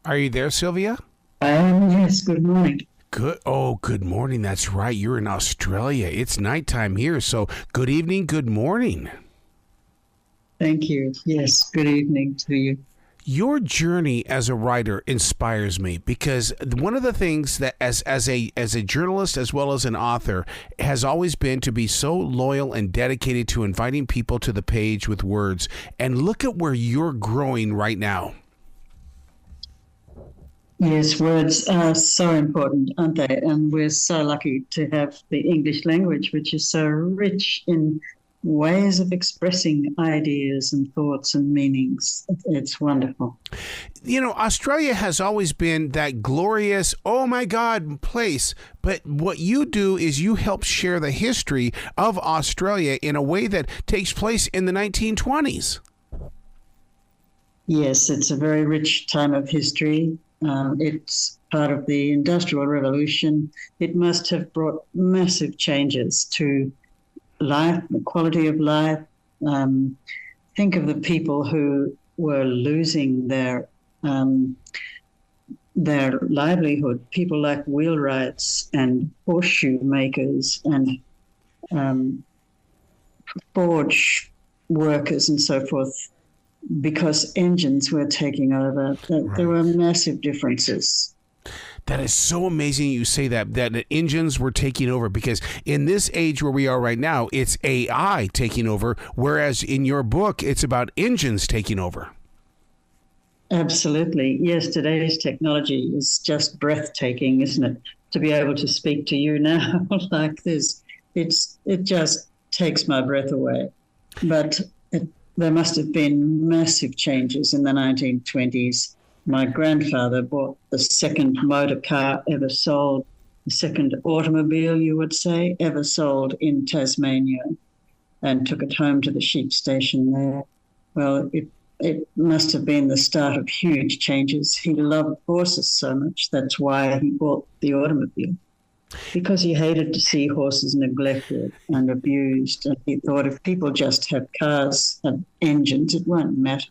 Are you there, Sylvia? Yes, good morning. Good. Oh, good morning. That's right. You're in Australia. It's nighttime here. So good evening, good morning. Thank you. Yes, good evening to you. Your journey as a writer inspires me because one of the things that as a journalist as well as an author has always been to be so loyal and dedicated to inviting people to the page with words. And look at where you're growing right now. Yes, words are so important, aren't they? And we're so lucky to have the English language, which is so rich in ways of expressing ideas and thoughts and meanings. It's wonderful. You know, Australia has always been that glorious, oh my God, place. But what you do is you help share the history of Australia in a way that takes place in the 1920s. Yes, it's a very rich time of history. It's part of the Industrial Revolution. It must have brought massive changes to life, the quality of life. Think of the people who were losing their livelihood. People like wheelwrights and horseshoe makers and forge workers and so forth, because engines were taking over. There were massive differences. That is so amazing you say that the engines were taking over, because in this age where we are right now, it's AI taking over, whereas in your book, it's about engines taking over. Absolutely. Yes, today's technology is just breathtaking, isn't it? To be able to speak to you now like this, it just takes my breath away. But there must have been massive changes in the 1920s. My grandfather bought the second motor car ever sold, the second automobile, you would say, ever sold in Tasmania, and took it home to the sheep station there. Well, it must have been the start of huge changes. He loved horses so much. That's why he bought the automobile, because he hated to see horses neglected and abused. And he thought if people just have cars and engines, it won't matter.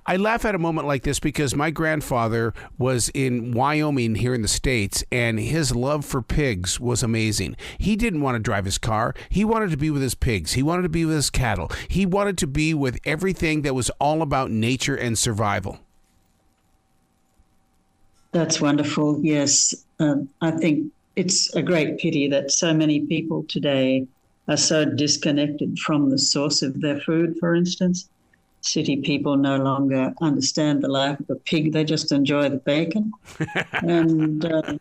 I laugh at a moment like this because my grandfather was in Wyoming here in the States, and his love for pigs was amazing. He didn't want to drive his car. He wanted to be with his pigs. He wanted to be with his cattle. He wanted to be with everything that was all about nature and survival. That's wonderful. Yes. I think it's a great pity that so many people today are so disconnected from the source of their food, for instance. City people no longer understand the life of a pig. They just enjoy the bacon. And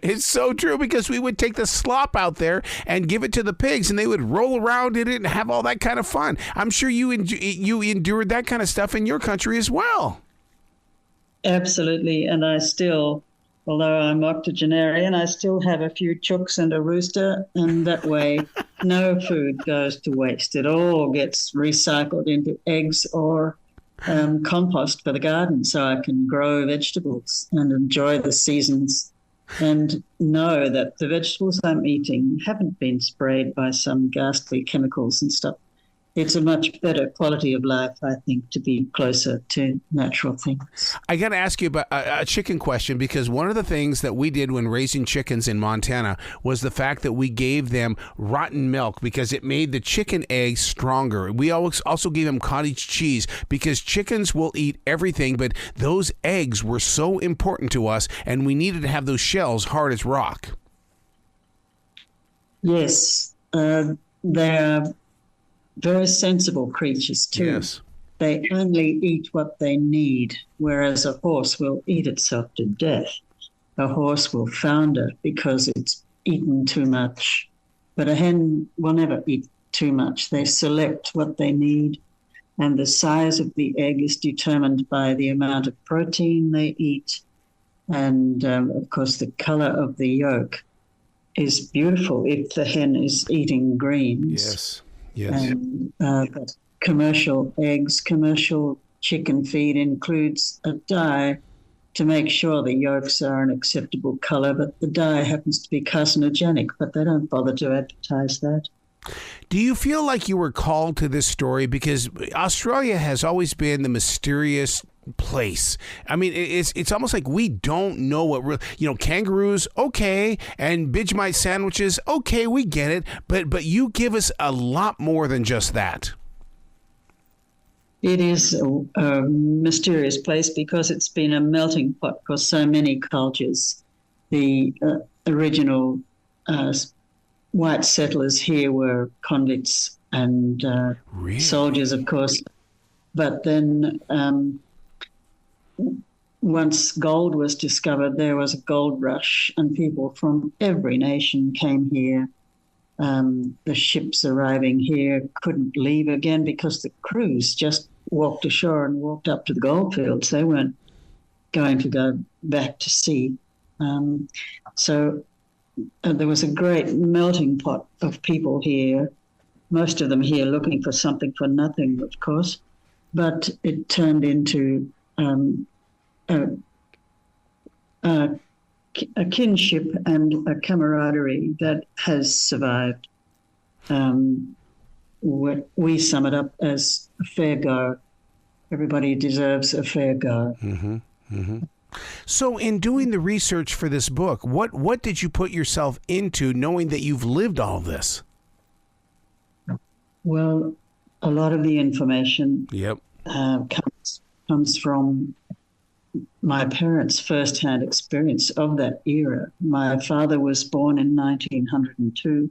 it's so true, because we would take the slop out there and give it to the pigs, and they would roll around in it and have all that kind of fun. I'm sure you endured that kind of stuff in your country as well. Absolutely. And I still, although I'm octogenarian, I still have a few chooks and a rooster, and that way no food goes to waste. It all gets recycled into eggs or compost for the garden, so I can grow vegetables and enjoy the seasons and know that the vegetables I'm eating haven't been sprayed by some ghastly chemicals and stuff. It's a much better quality of life, I think, to be closer to natural things. I got to ask you about a chicken question, because one of the things that we did when raising chickens in Montana was the fact that we gave them rotten milk because it made the chicken eggs stronger. We also gave them cottage cheese because chickens will eat everything, but those eggs were so important to us, and we needed to have those shells hard as rock. Yes, they're very sensible creatures too. Yes. They only eat what they need, whereas a horse will eat itself to death. A horse will founder because it's eaten too much, but a hen will never eat too much. They select what they need, and the size of the egg is determined by the amount of protein they eat. And, of course, the color of the yolk is beautiful if the hen is eating greens. Yes. Yes. And but commercial eggs, commercial chicken feed includes a dye to make sure the yolks are an acceptable color, but the dye happens to be carcinogenic, but they don't bother to advertise that. Do you feel like you were called to this story? Because Australia has always been the mysterious place. I mean, it's almost like we don't know what kangaroos, okay, and Vegemite sandwiches, okay, we get it, but you give us a lot more than just that. It is a mysterious place because it's been a melting pot for so many cultures. The original white settlers here were convicts and really? Soldiers, of course. But then once gold was discovered, there was a gold rush and people from every nation came here. The ships arriving here couldn't leave again because the crews just walked ashore and walked up to the goldfields. They weren't going to go back to sea. So there was a great melting pot of people here, most of them here looking for something for nothing, of course, but it turned into a kinship and a camaraderie that has survived. We sum it up as a fair go. Everybody deserves a fair go. Mm-hmm. Mm-hmm. So in doing the research for this book, what did you put yourself into knowing that you've lived all this? Well, a lot of the information comes from my parents' first-hand experience of that era. My father was born in 1902,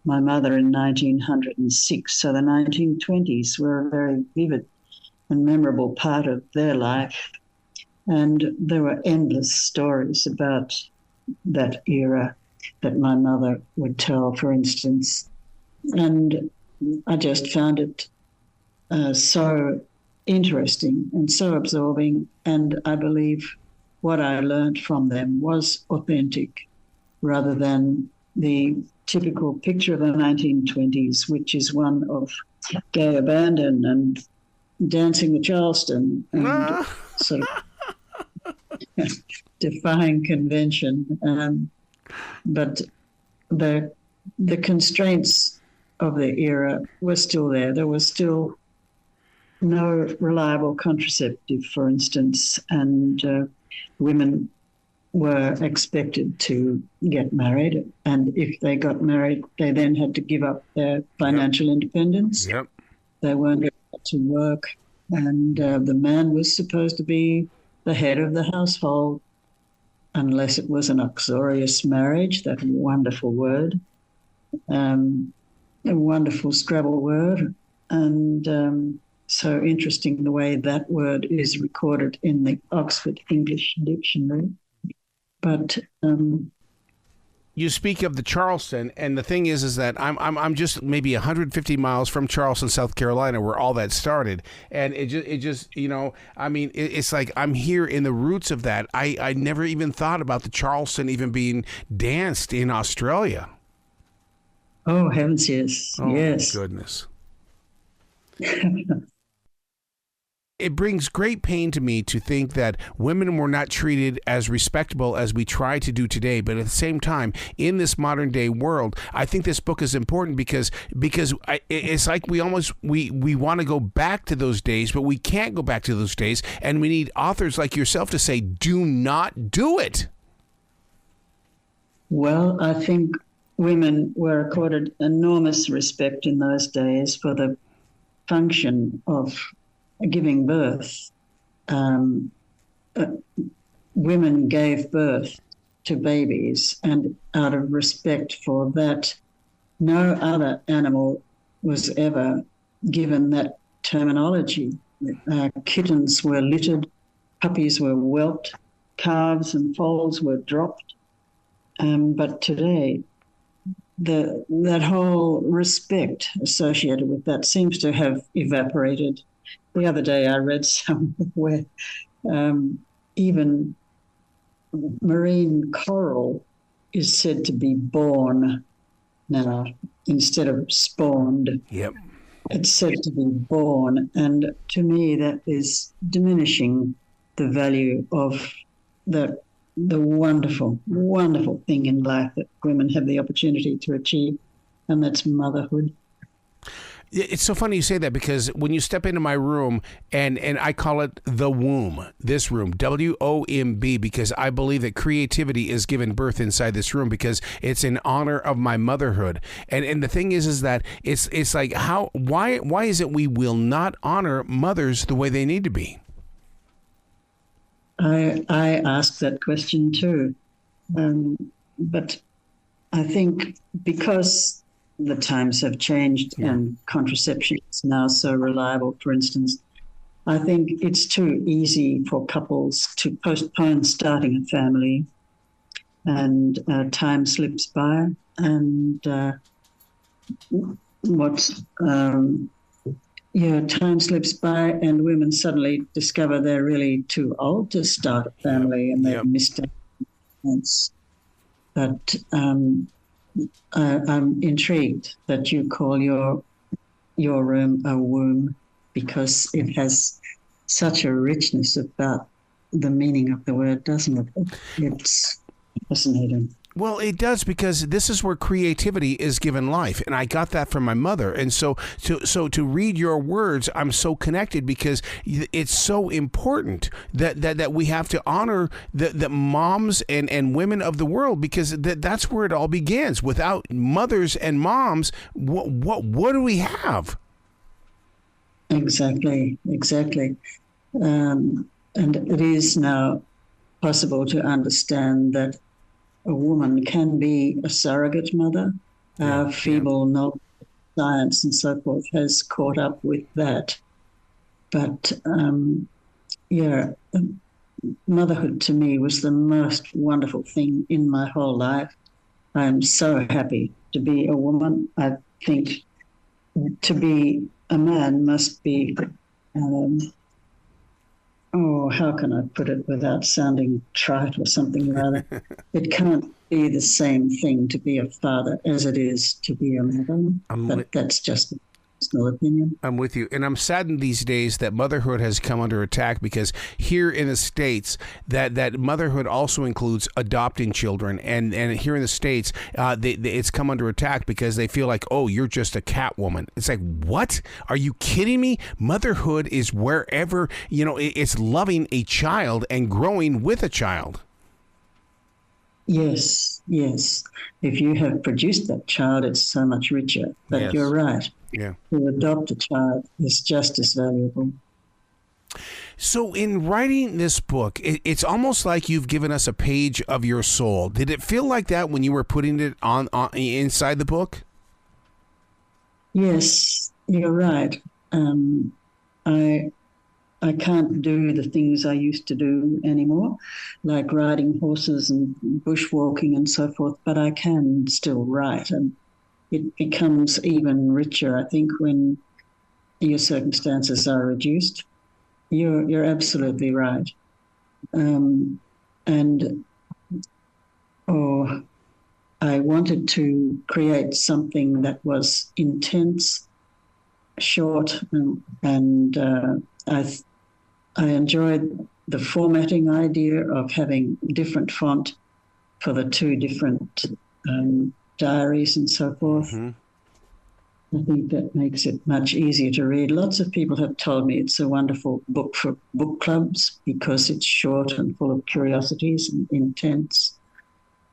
my mother in 1906, so the 1920s were a very vivid and memorable part of their life. And there were endless stories about that era that my mother would tell, for instance. And I just found it so interesting and so absorbing. And I believe what I learned from them was authentic rather than the typical picture of the 1920s, which is one of gay abandon and dancing the Charleston and sort of defying convention. But the constraints of the era were still there. There was still no reliable contraceptive, for instance, and women were expected to get married. And if they got married, they then had to give up their financial independence. Yep. They weren't able to work. And the man was supposed to be the head of the household, unless it was an uxorious marriage, that wonderful word, a wonderful Scrabble word. And so interesting the way that word is recorded in the Oxford English Dictionary. But you speak of the Charleston, and the thing is that I'm just maybe 150 miles from Charleston, South Carolina, where all that started, and it just I mean, it's like I'm here in the roots of that. I never even thought about the Charleston even being danced in Australia. Oh heavens, yes, oh, yes, my goodness. It brings great pain to me to think that women were not treated as respectable as we try to do today. But at the same time, in this modern day world, I think this book is important because it's like we want to go back to those days, but we can't go back to those days. And we need authors like yourself to say, do not do it. Well, I think women were accorded enormous respect in those days for the function of giving birth. Women gave birth to babies, and out of respect for that, no other animal was ever given that terminology. Kittens were littered, puppies were whelped, calves and foals were dropped. But today, that whole respect associated with that seems to have evaporated. The other day I read somewhere even marine coral is said to be born now instead of spawned. Yep. It's said to be born. And to me, that is diminishing the value of the wonderful, wonderful thing in life that women have the opportunity to achieve, and that's motherhood. It's so funny you say that, because when you step into my room, and I call it the womb, this room, WOMB, because I believe that creativity is given birth inside this room, because it's in honor of my motherhood. And the thing is that it's like, why is it we will not honor mothers the way they need to be? I ask that question too. But I think because the times have changed and contraception is now so reliable, for instance, I think it's too easy for couples to postpone starting a family, and time slips by, and time slips by, and women suddenly discover they're really too old to start a family, and they've missed out on chance. But I'm intrigued that you call your room a womb, because it has such a richness about the meaning of the word, doesn't it? It's fascinating. Well, it does, because this is where creativity is given life, and I got that from my mother. And so to read your words, I'm so connected, because it's so important that we have to honor the moms and women of the world, because that's where it all begins. Without mothers and moms, what do we have? Exactly. And it is now possible to understand that a woman can be a surrogate mother. Feeble knowledge, science and so forth has caught up with that. But motherhood to me was the most wonderful thing in my whole life. I'm so happy to be a woman. I think to be a man must be, how can I put it without sounding trite or something rather? It can't be the same thing to be a father as it is to be a mother. That's just a personal opinion. I'm with you. And I'm saddened these days that motherhood has come under attack, because here in the States, that motherhood also includes adopting children. And here in the States, it's come under attack because they feel like, oh, you're just a cat woman. It's like, what? Are you kidding me? Motherhood is wherever, it's loving a child and growing with a child. Yes. If you have produced that child, it's so much richer. But Yes. You're right. Yeah. To adopt a child is just as valuable. So in writing this book, it's almost like you've given us a page of your soul. Did it feel like that when you were putting it on inside the book? Yes, you're right. I can't do the things I used to do anymore, like riding horses and bushwalking and so forth, but I can still write, and it becomes even richer, I think, when your circumstances are reduced. You're absolutely right. I wanted to create something that was intense, short, and I enjoyed the formatting idea of having different font for the two different diaries and so forth. Mm-hmm. I think that makes it much easier to read. Lots of people have told me it's a wonderful book for book clubs because it's short and full of curiosities and intense.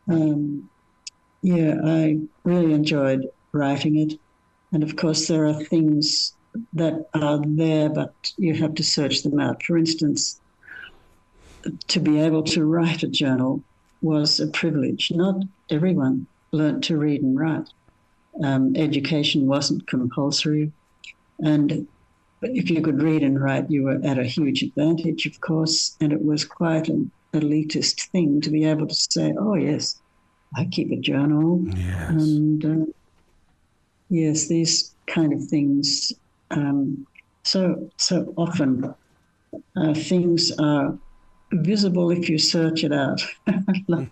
I really enjoyed writing it. And of course, there are things that are there, but you have to search them out. For instance, to be able to write a journal was a privilege. Not everyone learnt to read and write. Education wasn't compulsory. And if you could read and write, you were at a huge advantage, of course, and it was quite an elitist thing to be able to say, oh, yes, I keep a journal. Yes. And, yes, these kind of things. So often things are visible if you search it out. Like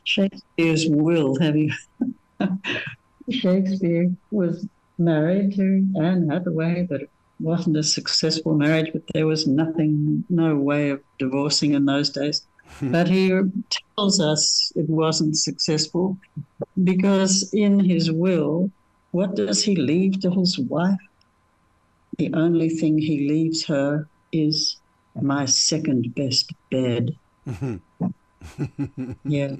Shakespeare's will. Have you? Shakespeare was married to Anne Hathaway, but it wasn't a successful marriage, but there was no way of divorcing in those days. But he tells us it wasn't successful because in his will, what does he leave to his wife? the only thing he leaves her is my second best bed. Yeah.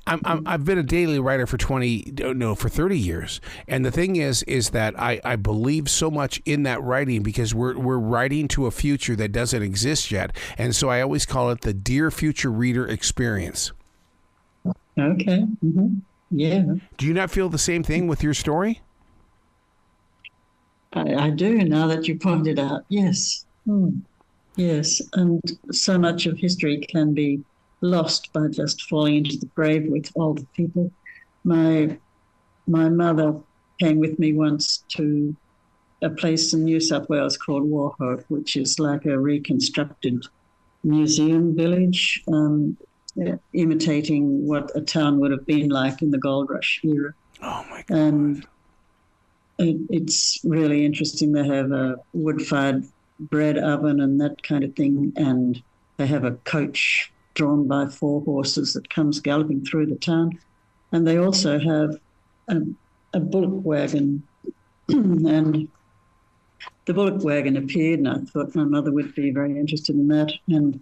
I've been a daily writer for 30 years. And the thing is that I believe so much in that writing because we're writing to a future that doesn't exist yet. And so I always call it the Dear Future Reader experience. Okay. Mm-hmm. Yeah. Do you not feel the same thing with your story? I do, now that you pointed out. Yes. Yes. And so much of history can be lost by just falling into the grave with older people. My mother came with me once to a place in New South Wales called Wauchope, which is like a reconstructed museum village, imitating what a town would have been like in the gold rush era. Oh, my God. And it's really interesting. They have a wood-fired bread oven and that kind of thing, and they have a coach drawn by 4 horses that comes galloping through the town. And they also have a bullock wagon, and the bullock wagon appeared, and I thought my mother would be very interested in that. And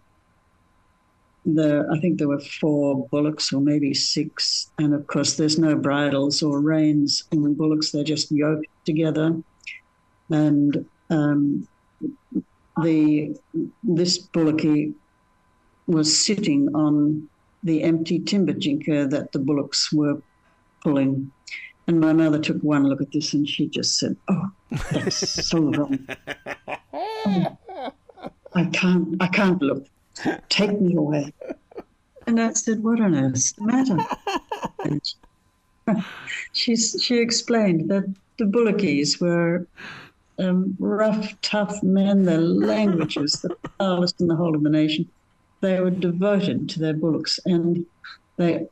I think there were 4 bullocks or maybe 6. And of course, there's no bridles or reins in bullocks. They're just yoked together. And this bullocky was sitting on the empty timber jinker that the bullocks were pulling. And my mother took one look at this and she just said, "Oh, that's so wrong. I can't look. Take me away." And I said, "What on earth's the matter?" And she explained that the bullockies were rough, tough men. Their language was the foulest in the whole of the nation. They were devoted to their bullocks, and they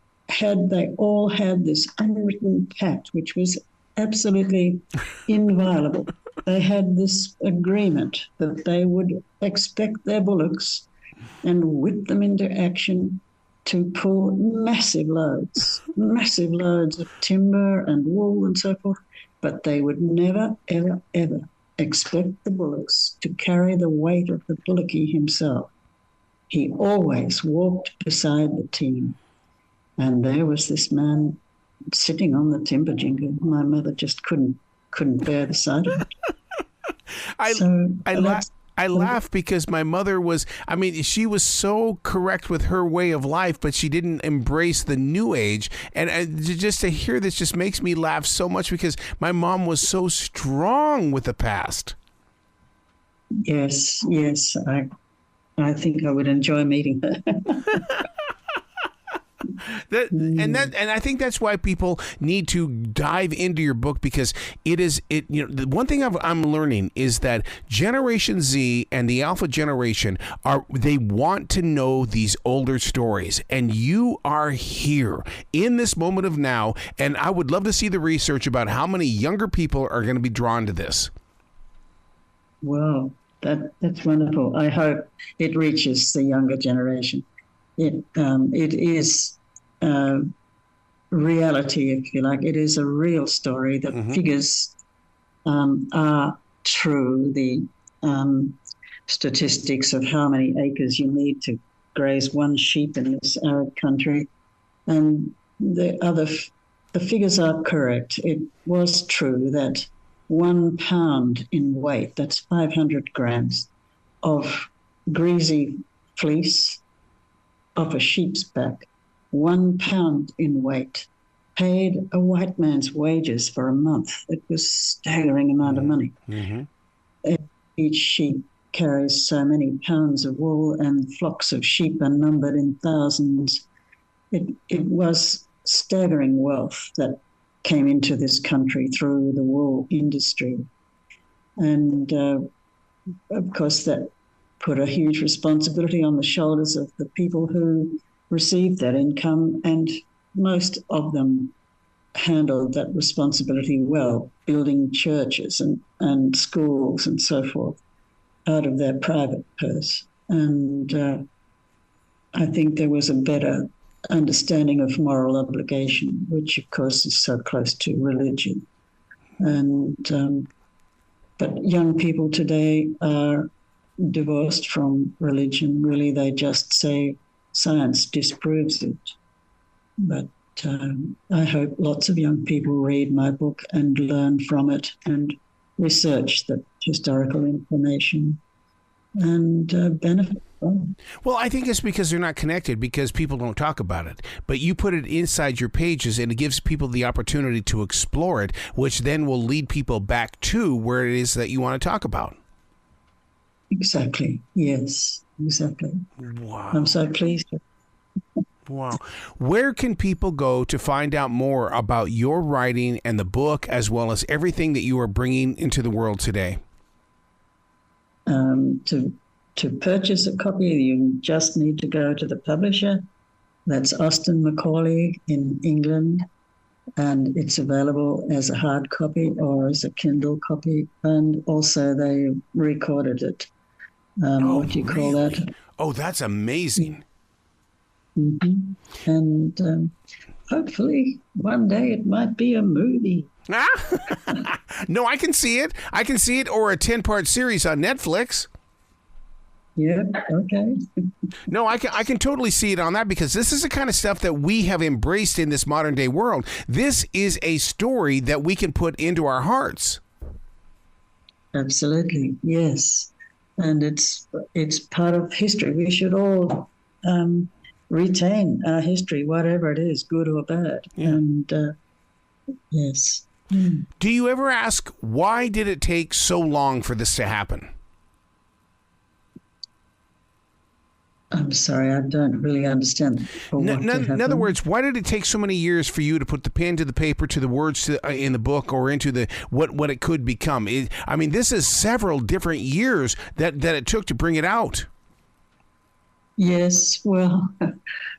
all had this unwritten pact, which was absolutely inviolable. They had this agreement that they would expect their bullocks and whip them into action to pull massive loads of timber and wool and so forth, but they would never, ever, ever expect the bullocks to carry the weight of the bullocky himself. He always walked beside the team. And there was this man sitting on the timber jingle. My mother just couldn't bear the sight of it. I laugh because my mother she was so correct with her way of life, but she didn't embrace the new age. And just to hear this just makes me laugh so much because my mom was so strong with the past. Yes. I think I would enjoy meeting her. And I think that's why people need to dive into your book, because the one thing I'm learning is that Generation Z and the Alpha generation they want to know these older stories, and you are here in this moment of now. And I would love to see the research about how many younger people are going to be drawn to this. Wow, that's wonderful. I hope it reaches the younger generation. It is reality, if you like. It is a real story. The figures are true. The statistics of how many acres you need to graze one sheep in this arid country, and the figures are correct. It was true that 1 pound in weight, that's 500 grams, of greasy fleece off a sheep's back, 1 pound in weight, paid a white man's wages for a month. It was a staggering amount of money. Mm-hmm. Each sheep carries so many pounds of wool, and flocks of sheep are numbered in thousands. It was staggering wealth that came into this country through the wool industry. And of course, that put a huge responsibility on the shoulders of the people who received that income, and most of them handled that responsibility well, building churches and schools and so forth out of their private purse. And I think there was a better understanding of moral obligation, which of course is so close to religion. And but young people today are divorced from religion. Really, they just say science disproves it. But I hope lots of young people read my book and learn from it and research the historical information and benefit from it. Well, I think it's because they're not connected, because people don't talk about it. But you put it inside your pages, and it gives people the opportunity to explore it, which then will lead people back to where it is that you want to talk about. Exactly. Yes, exactly. Wow. I'm so pleased. Wow. Where can people go to find out more about your writing and the book, as well as everything that you are bringing into the world today? To purchase a copy, you just need to go to the publisher. That's Austin Macaulay in England, and it's available as a hard copy or as a Kindle copy. And also, they recorded it. What do you call that? Oh, that's amazing. Mm-hmm. And hopefully, one day it might be a movie. No, I can see it. I can see it, or a 10-part series on Netflix. Yeah, okay. No, I can totally see it on that, because this is the kind of stuff that we have embraced in this modern day world. This is a story that we can put into our hearts. Absolutely, yes. And it's part of history. We should all retain our history, whatever it is, good or bad. Yeah. And yes. Do you ever ask, why did it take so long for this to happen? I'm sorry, I don't really understand. In other words, why did it take so many years for you to put the pen to the paper, to the words in the book, or into the what it could become? I mean, this is several different years that it took to bring it out. Yes, well,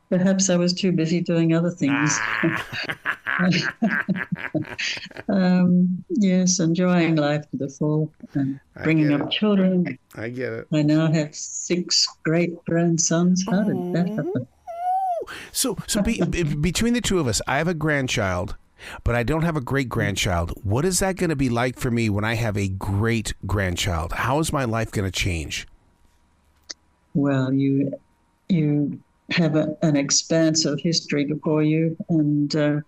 perhaps I was too busy doing other things. Yes, enjoying life to the full and bringing up children. I get it. I now have 6 great-grandsons. How did that happen? So between the two of us, I have a grandchild, but I don't have a great-grandchild. What is that going to be like for me when I have a great-grandchild? How is my life going to change? Well, you have an expanse of history before you, and a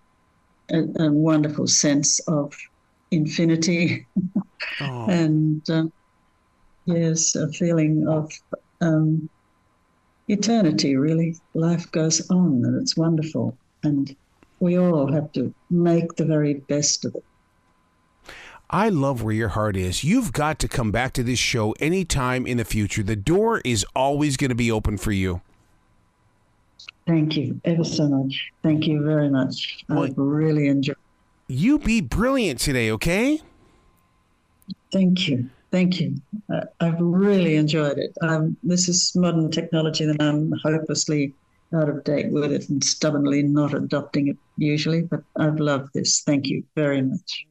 wonderful sense of infinity. Oh. And yes, a feeling of eternity, really. Life goes on, and it's wonderful. And we all have to make the very best of it. I love where your heart is. You've got to come back to this show anytime in the future. The door is always going to be open for you. Thank you ever so much. Thank you very much. Well, I've really enjoyed it. You be brilliant today, okay? Thank you. Thank you. I've really enjoyed it. This is modern technology that I'm hopelessly out of date with it and stubbornly not adopting it usually, but I've loved this. Thank you very much.